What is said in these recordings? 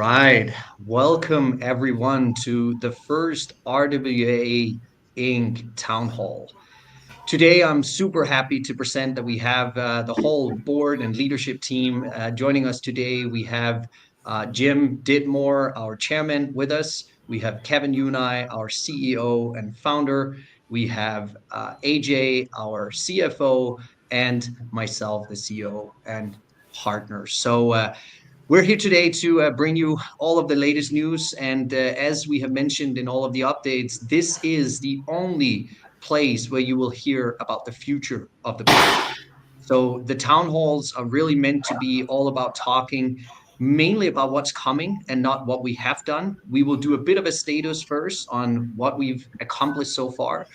right. Welcome everyone to the first RWA Inc. Town Hall. Today, I'm super happy to present that we have the whole board and leadership team joining us today. We have Jim Didmore, our chairman, with us. We have Kevin Unai, our CEO and founder. We have AJ, our CFO, and myself, the CEO and partner. So we're here today to bring you all of the latest news. And as we have mentioned in all of the updates, this is the only place where you will hear about the future of the business. So the town halls are really meant to be all about talking mainly about what's coming and not what we have done. We will do a bit of a status first on what we've accomplished so far.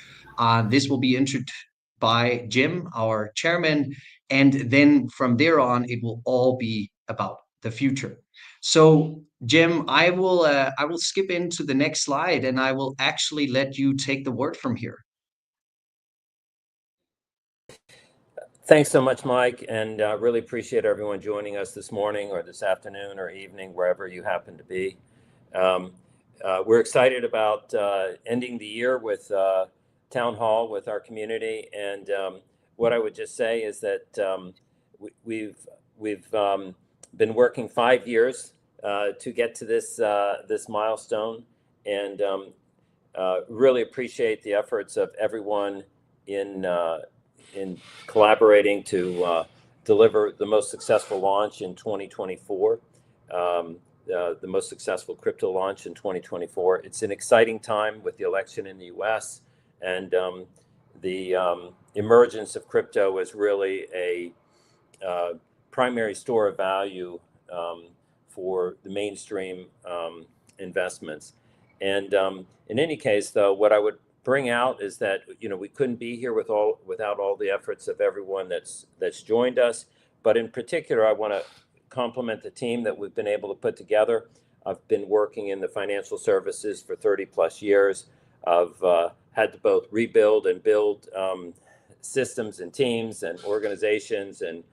This will be introduced by Jim, our chairman, and then from there on, it will all be about the future. So, Jim, I will skip into the next slide, and I will actually let you take the word from here. Thanks so much, Mike, and really appreciate everyone joining us this morning or this afternoon or evening, wherever you happen to be. We're excited about ending the year with Town Hall with our community, and what I would just say is that we've been working 5 years to get to this milestone, and really appreciate the efforts of everyone in collaborating to deliver the most successful launch in 2024, the most successful crypto launch in 2024. It's an exciting time with the election in the U.S. and the emergence of crypto is really a primary store of value for the mainstream investments. And in any case, though, what I would bring out is that we couldn't be here without all the efforts of everyone that's joined us. But in particular, I want to compliment the team that we've been able to put together. I've been working in the financial services for 30 plus years. I've had to both rebuild and build systems and teams and organizations, and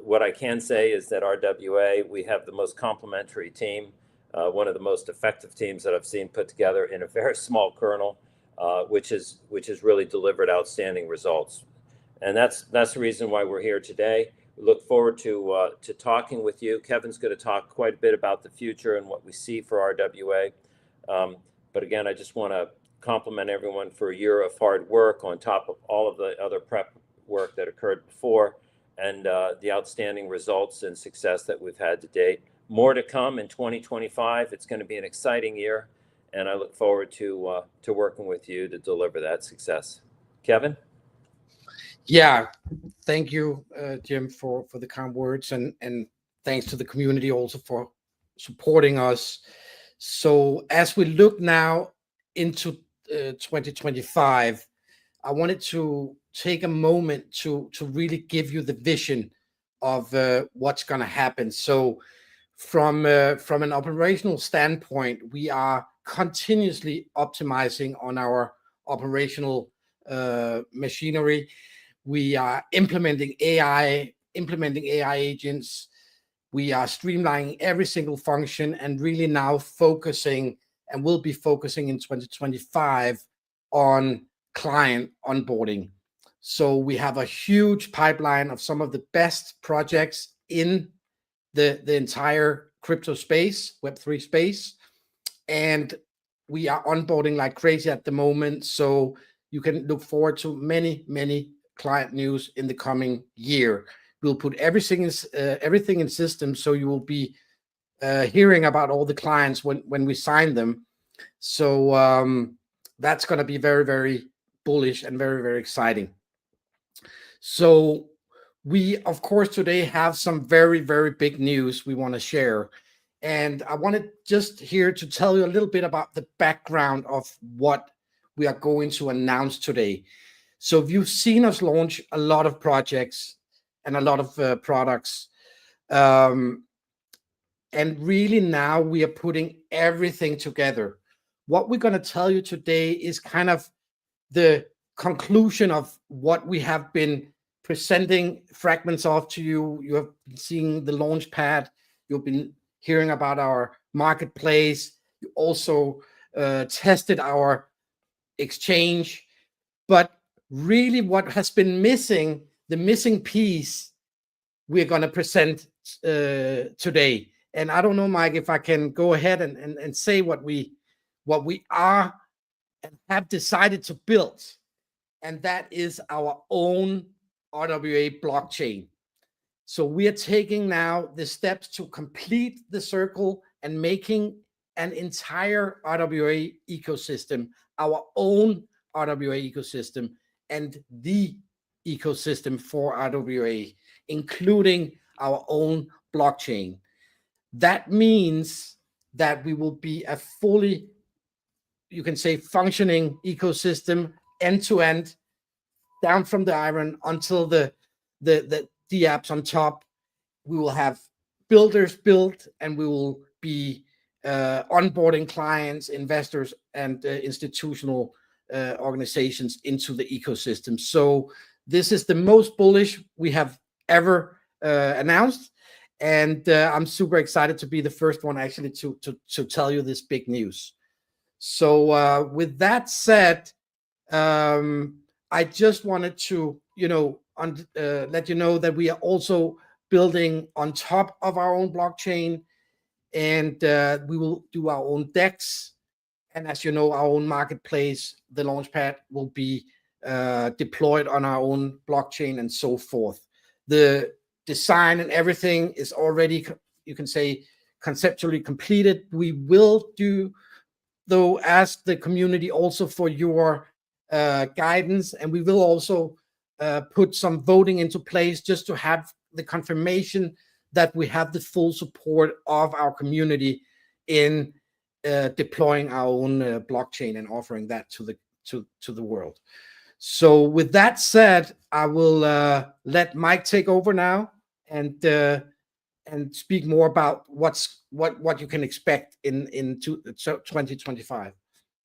what I can say is that RWA, we have the most complementary team. One of the most effective teams that I've seen put together in a very small kernel, which has really delivered outstanding results. And that's the reason why we're here today. We look forward to talking with you. Kevin's going to talk quite a bit about the future and what we see for RWA. But again, I just want to compliment everyone for a year of hard work on top of all of the other prep work that occurred before, and the outstanding results and success that we've had to date. More to come in 2025. It's going to be an exciting year, and I look forward to working with you to deliver that success. Kevin? Yeah, thank you, Jim, for the kind words, and thanks to the community also for supporting us. So as we look now into 2025, I wanted to take a moment to really give you the vision of what's going to happen. So from an operational standpoint, we are continuously optimizing on our operational machinery. We are implementing AI agents. We are streamlining every single function and really now focusing, and will be focusing in 2025 on client onboarding. So we have a huge pipeline of some of the best projects in the entire crypto space, Web3 space, and we are onboarding like crazy at the moment. So you can look forward to many client news in the coming year. We'll put everything in system, so you will be hearing about all the clients when we sign them. So that's going to be very bullish and very exciting. So we, of course, today have some very big news we want to share. And I wanted just here to tell you a little bit about the background of what we are going to announce today. So you've seen us launch a lot of projects and a lot of products. And really now we are putting everything together. What we're going to tell you today is kind of the conclusion of what we have been presenting fragments of to you. You have been seeing the launch pad. You've been hearing about our marketplace. You also tested our exchange. But really what has been missing, the missing piece, we're going to present today. And I don't know, Mike, if I can go ahead and say what we are and have decided to build. And that is our own RWA blockchain. So we are taking now the steps to complete the circle and making an entire RWA ecosystem, our own RWA ecosystem, and the ecosystem for RWA, including our own blockchain. That means that we will be a fully, you can say, functioning ecosystem, end to end, down from the iron until the apps on top. We will have builders built, and we will be onboarding clients, investors, and institutional organizations into the ecosystem. So this is the most bullish we have ever announced, and I'm super excited to be the first one actually to tell you this big news. So with that said, I just wanted to let you know that we are also building on top of our own blockchain, and we will do our own DEX. And as you know, our own marketplace, the Launchpad, will be deployed on our own blockchain and so forth. The design and everything is already, you can say, conceptually completed. We will do, though, ask the community also for your guidance, and we will also put some voting into place just to have the confirmation that we have the full support of our community in deploying our own blockchain and offering that to the world. So with that said, I will let Mike take over now and speak more about what you can expect in 2025.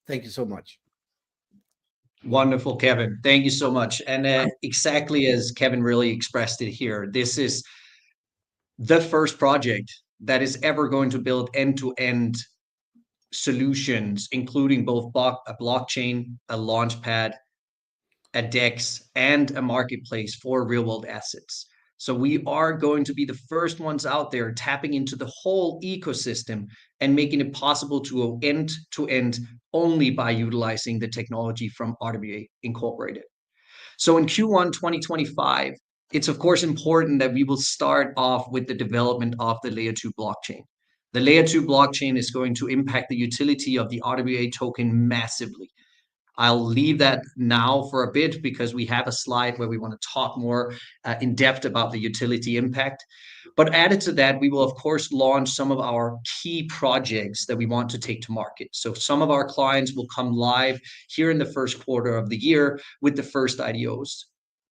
Thank you so much. Wonderful, Kevin. Thank you so much. And exactly as Kevin really expressed it here, this is the first project that is ever going to build end-to-end solutions, including both a blockchain, a launchpad, a DEX, and a marketplace for real-world assets. So we are going to be the first ones out there tapping into the whole ecosystem and making it possible to go end-to-end only by utilizing the technology from RWA Incorporated. So in Q1 2025, it's of course important that we will start off with the development of the Layer 2 blockchain. The Layer 2 blockchain is going to impact the utility of the RWA token massively. I'll leave that now for a bit because we have a slide where we want to talk more in depth about the utility impact. But added to that, we will, of course, launch some of our key projects that we want to take to market. So some of our clients will come live here in the first quarter of the year with the first IDOs.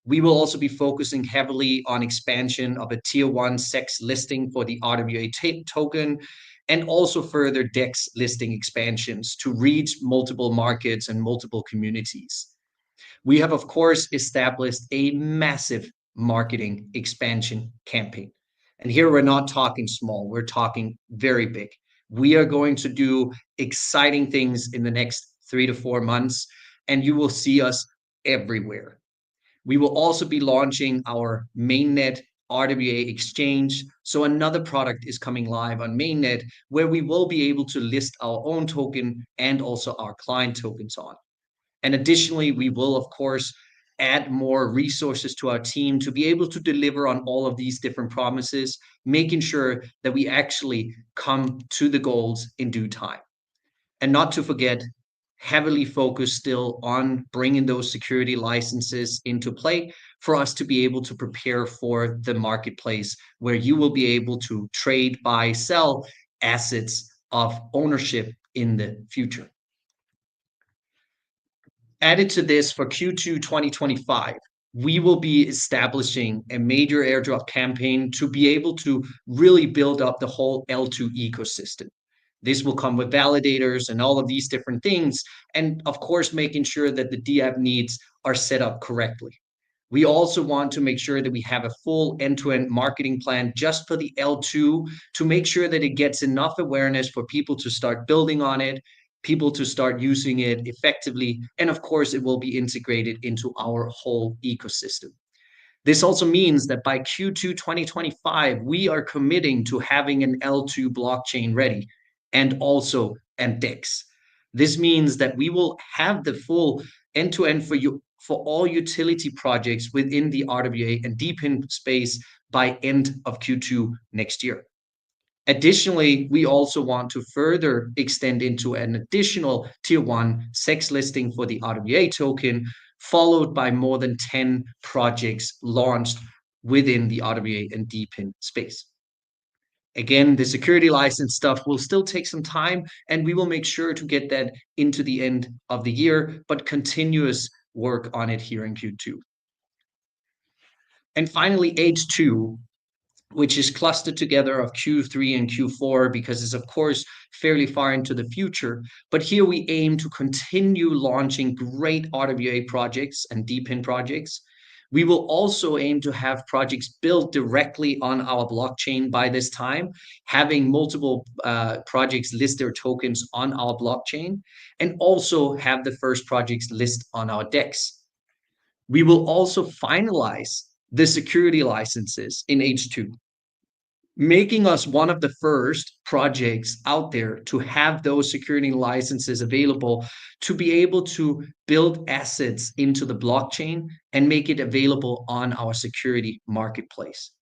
We will also be focusing heavily on expansion of a tier 1 SEX listing for the RWA token, and also further DEX listing expansions to reach multiple markets and multiple communities. We have, of course, established a massive marketing expansion campaign. And here we're not talking small, we're talking very big. We are going to do exciting things in the next 3 to 4 months, and you will see us everywhere. We will also be launching our mainnet RWA exchange. So another product is coming live on mainnet where we will be able to list our own token and also our client tokens on. And additionally, we will, of course, add more resources to our team to be able to deliver on all of these different promises, making sure that we actually come to the goals in due time. And not to forget, heavily focused still on bringing those security licenses into play for us to be able to prepare for the marketplace where you will be able to trade, buy, sell assets of ownership in the future. Added to this, for Q2 2025, we will be establishing a major airdrop campaign to be able to really build up the whole L2 ecosystem. This will come with validators and all of these different things, and of course, making sure that the DApp needs are set up correctly. We also want to make sure that we have a full end-to-end marketing plan just for the L2 to make sure that it gets enough awareness for people to start building on it, people to start using it effectively, and of course, it will be integrated into our whole ecosystem. This also means that by Q2 2025, we are committing to having an L2 blockchain ready and also an DEX. This means that we will have the full end-to-end for all utility projects within the RWA and DePIN space by end of Q2 next year. Additionally, we also want to further extend into an additional tier 1 SEX listing for the RWA token, followed by more than 10 projects launched within the RWA and DePIN space. Again, the security license stuff will still take some time, and we will make sure to get that into the end of the year, but continuous work on it here in Q2. And finally, H2, which is clustered together of Q3 and Q4 because it's, of course, fairly far into the future. But here we aim to continue launching great RWA projects and DePIN projects. We will also aim to have projects built directly on our blockchain by this time, having multiple projects list their tokens on our blockchain, and also have the first projects list on our DEX. We will also finalize the security licenses in H2, making us one of the first projects out there to have those security licenses available to be able to build assets into the blockchain and make it available on our security marketplace.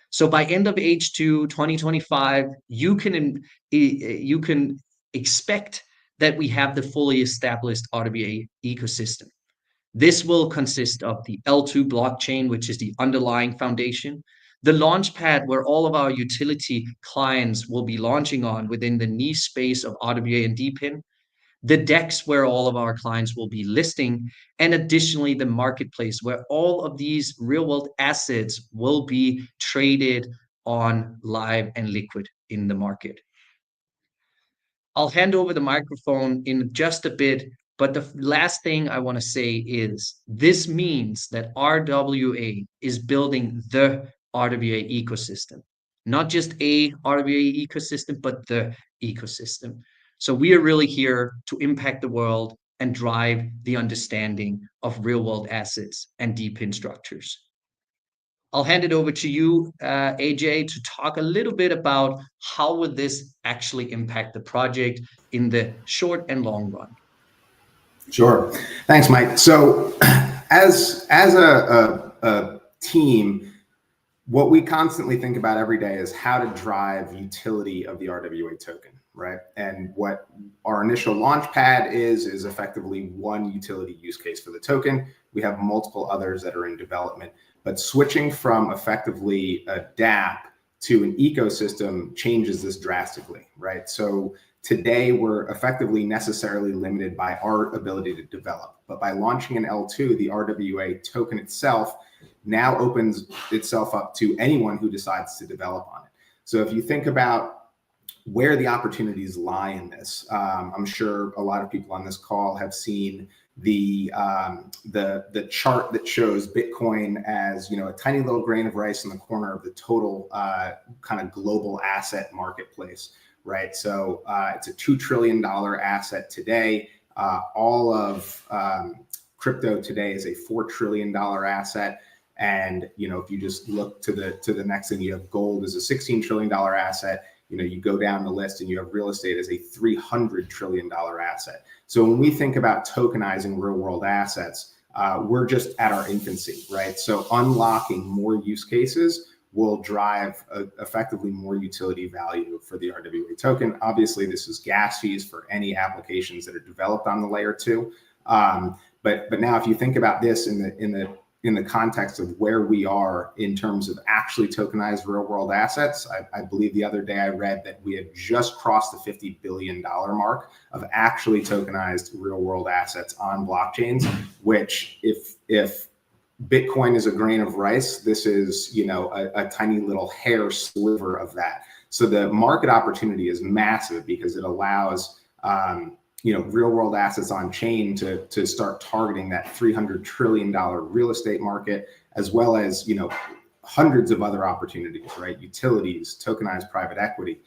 So by end of H2 2025, you can expect that we have the fully established RWA ecosystem. This will consist of the L2 blockchain, which is the underlying foundation, the launchpad where all of our utility clients will be launching on within the niche space of RWA and DePIN, the DEX where all of our clients will be listing, and additionally the marketplace where all of these real-world assets will be traded on live and liquid in the market. I'll hand over the microphone in just a bit, but the last thing I want to say is this means that RWA is building the RWA ecosystem, not just a RWA ecosystem, but the ecosystem. So we are really here to impact the world and drive the understanding of real-world assets and DePIN structures. I'll hand it over to you, AJ, to talk a little bit about how would this actually impact the project in the short and long run. Sure. Thanks, Mike. So as a team, what we constantly think about every day is how to drive utility of the RWA token, right? And what our initial launch pad is effectively one utility use case for the token. We have multiple others that are in development, but switching from effectively a dApp to an ecosystem changes this drastically, right? So today we're effectively necessarily limited by our ability to develop, but by launching an L2, the RWA token itself now opens itself up to anyone who decides to develop on it. So if you think about where the opportunities lie in this, I'm sure a lot of people on this call have seen the chart that shows Bitcoin as, you know, a tiny little grain of rice in the corner of the total kind of global asset marketplace, right? So it's a $2 trillion asset today. All of crypto today is a $4 trillion asset. And, you know, if you just look to the next thing, you have gold as a $16 trillion asset. You know, you go down the list and you have real estate as a $300 trillion asset. So when we think about tokenizing real world assets, we're just at our infancy, right? So unlocking more use cases will drive effectively more utility value for the RWA token. Obviously, this is gas fees for any applications that are developed on the layer 2. But now if you think about this in the context of where we are in terms of actually tokenized real world assets, I believe the other day I read that we had just crossed the $50 billion mark of actually tokenized real world assets on blockchains, which if Bitcoin is a grain of rice, this is, you know, a tiny little hair sliver of that. So the market opportunity is massive because it allows real world assets on chain to start targeting that $300 trillion real estate market, as well as, hundreds of other opportunities, right? Utilities, tokenized private equity,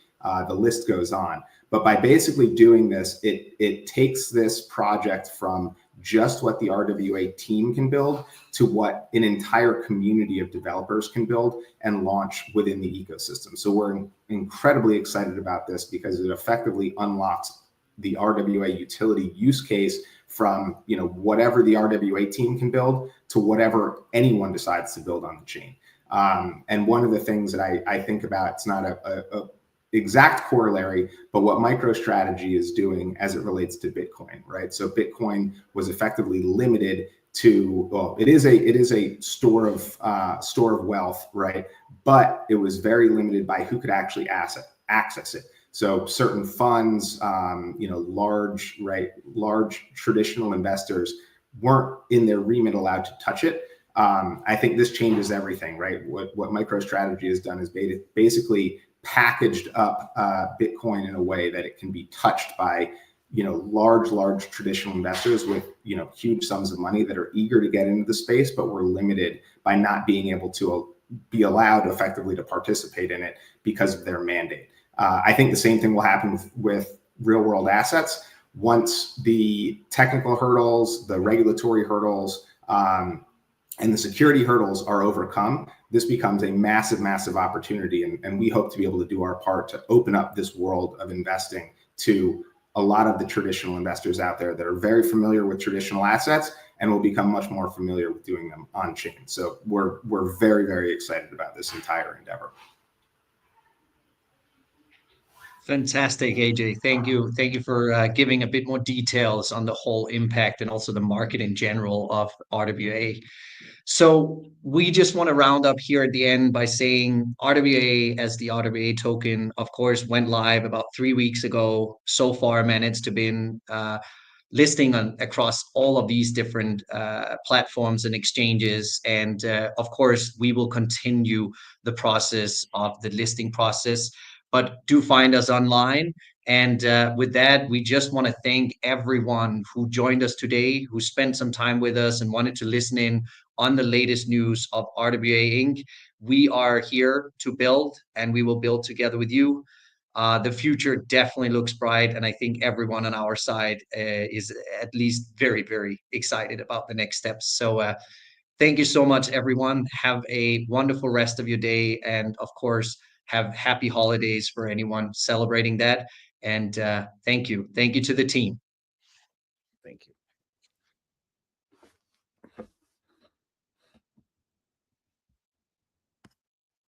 the list goes on. But by basically doing this, it takes this project from just what the RWA team can build to what an entire community of developers can build and launch within the ecosystem. So we're incredibly excited about this because it effectively unlocks the RWA utility use case from whatever the RWA team can build to whatever anyone decides to build on the chain. And one of the things that I think about, it's not a exact corollary, but what MicroStrategy is doing as it relates to Bitcoin, right? So Bitcoin was effectively limited to, well, it is a store of wealth, right? But it was very limited by who could actually access it. So certain funds, large traditional investors weren't in their remit allowed to touch it. I think this changes everything, right? What MicroStrategy has done is basically packaged up Bitcoin in a way that it can be touched by large traditional investors with huge sums of money that are eager to get into the space, but were limited by not being able to be allowed effectively to participate in it because of their mandate. I think the same thing will happen with real world assets. Once the technical hurdles, the regulatory hurdles, and the security hurdles are overcome, this becomes a massive opportunity. And we hope to be able to do our part to open up this world of investing to a lot of the traditional investors out there that are very familiar with traditional assets and will become much more familiar with doing them on chain. So we're very excited about this entire endeavor. Fantastic, AJ. Thank you. Thank you for giving a bit more details on the whole impact and also the market in general of RWA. So we just want to round up here at the end by saying RWA, as the RWA token, of course, went live about 3 weeks ago. So far managed to be listing across all of these different platforms and exchanges. And of course, we will continue the process of the listing process, but do find us online. And with that, we just want to thank everyone who joined us today, who spent some time with us and wanted to listen in on the latest news of RWA Inc. We are here to build, and we will build together with you. The future definitely looks bright, and I think everyone on our side is at least very excited about the next steps. So thank you so much, everyone. Have a wonderful rest of your day, and of course, have happy holidays for anyone celebrating that. And thank you to the team.